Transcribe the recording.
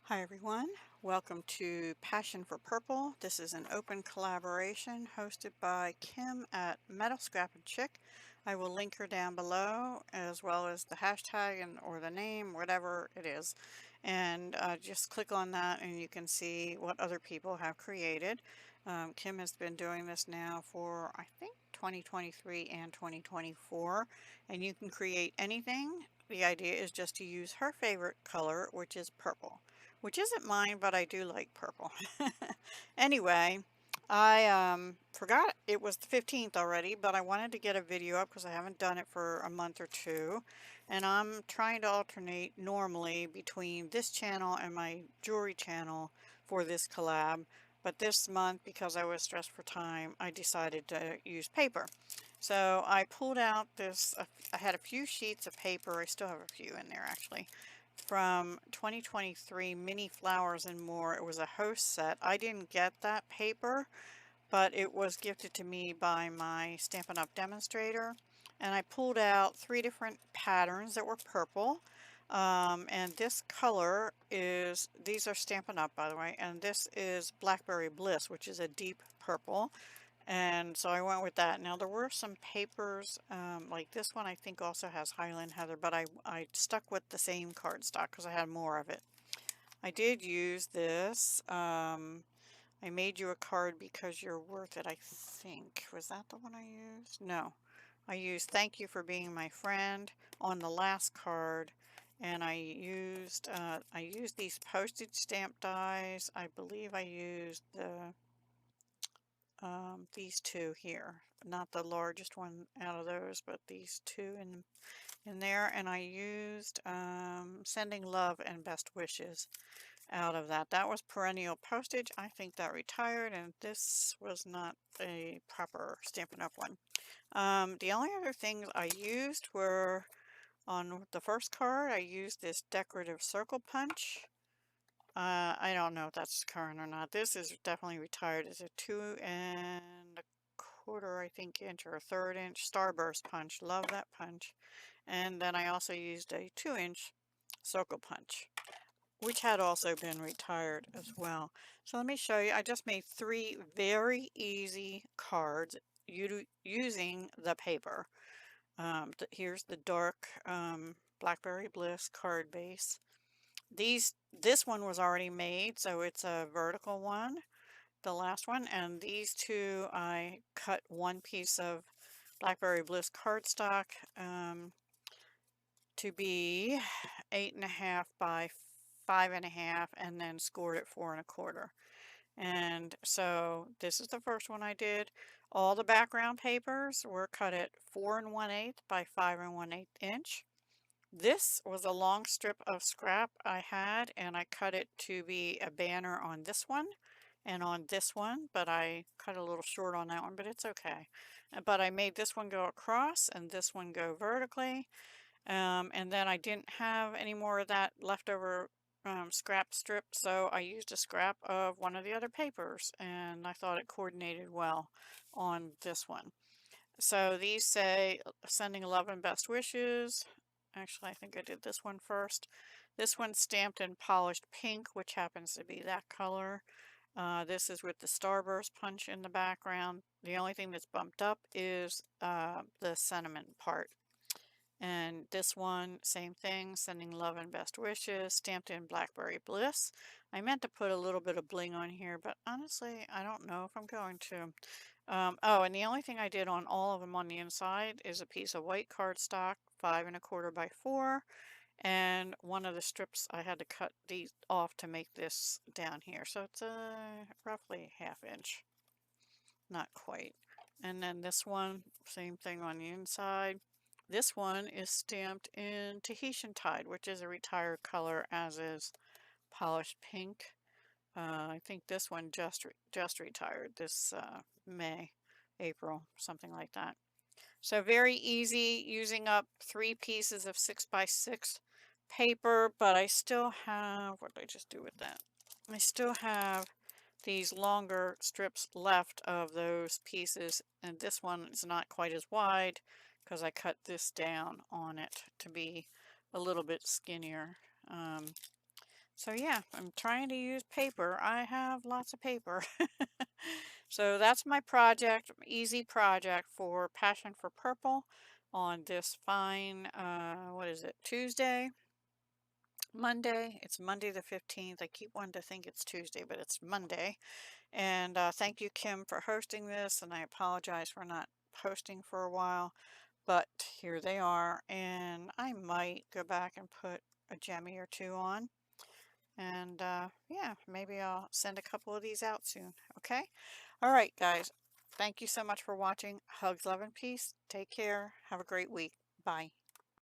Hi everyone, welcome to Passion for Purple. This is an open collaboration hosted by Kim at Metal Scrap and Chick. I will link her down below as well as the hashtag or the name, whatever it is. And just click on that and you can see what other people have created. Kim has been doing this now for I think 2023 and 2024, and you can create anything. The idea is just to use her favorite color, which is purple. Which isn't mine, but I do like purple. Anyway, I forgot it was the 15th already, but I wanted to get a video up because I haven't done it for a month or two. And I'm trying to alternate normally between this channel and my jewelry channel for this collab. But this month, because I was stressed for time, I decided to use paper. So I pulled out this, I had a few sheets of paper. I still have a few in there actually, from 2023 Mini Flowers and More. It was a host set. I didn't get that paper, but it was gifted to me by my Stampin' Up! Demonstrator. And I pulled out 3 different patterns that were purple. And this color is, these are Stampin' Up! By the way, and this is Blackberry Bliss, which is a deep purple. And so I went with that. Now there were some papers, like this one I think also has Highland Heather, but I stuck with the same cardstock because I had more of it. I did use this. I made you a card because you're worth it, I think. Was that the one I used? No. I used Thank You for Being My Friend on the last card. And I used these postage stamp dies. I believe I used these two here, not the largest one out of those, but these two in there. And I used Sending Love and Best Wishes out of that. That was perennial postage. I think that retired, and this was not a proper Stampin' Up! One. The only other things I used were on the first card. I used this decorative circle punch. I don't know if that's current or not. This is definitely retired. It's a 2 1/4, I think, inch or a 1/3 inch starburst punch. Love that punch. And then I also used a 2-inch circle punch, which had also been retired as well. So let me show you. I just made 3 very easy cards using the paper. Here's the dark Blackberry Bliss card base. This one was already made, so it's a vertical one, the last one, and these two I cut one piece of Blackberry Bliss cardstock to be 8.5 by 5.5, and then scored it 4 1/4. And so this is the first one I did. All the background papers were cut at 4 1/8 by 5 1/8 inch. This was a long strip of scrap I had, and I cut it to be a banner on this one and on this one, but I cut a little short on that one, but it's okay. But I made this one go across and this one go vertically, and then I didn't have any more of that leftover scrap strip, so I used a scrap of one of the other papers, and I thought it coordinated well on this one. So these say Sending Love and Best Wishes. Actually, I think I did this one first. This one's stamped in polished pink, which happens to be that color. This is with the starburst punch in the background. The only thing that's bumped up is the sentiment part. And this one, same thing, Sending Love and Best Wishes, stamped in Blackberry Bliss. I meant to put a little bit of bling on here, but honestly, I don't know if I'm going to. Oh, and the only thing I did on all of them on the inside is a piece of white cardstock, 5 1/4 by 4, and one of the strips I had to cut these off to make this down here. So it's roughly 1/2 inch, not quite. And then this one, same thing on the inside. This one is stamped in Tahitian Tide, which is a retired color, as is polished pink. I think this one just retired this May, April, something like that. So very easy, using up 3 pieces of 6 by 6 paper, but I still have, what did I just do with that? I still have these longer strips left of those pieces, and this one is not quite as wide because I cut this down on it to be a little bit skinnier. So yeah, I'm trying to use paper. I have lots of paper. So that's my project, easy project for Passion for Purple on this fine, what is it, Tuesday? Monday. It's Monday the 15th. I keep wanting to think it's Tuesday, but it's Monday. And thank you, Kim, for hosting this. And I apologize for not posting for a while, but here they are. And I might go back and put a Gemmy or two on. And yeah, maybe I'll send a couple of these out soon. Okay? All right, guys. Thank you so much for watching. Hugs, love, and peace. Take care. Have a great week. Bye.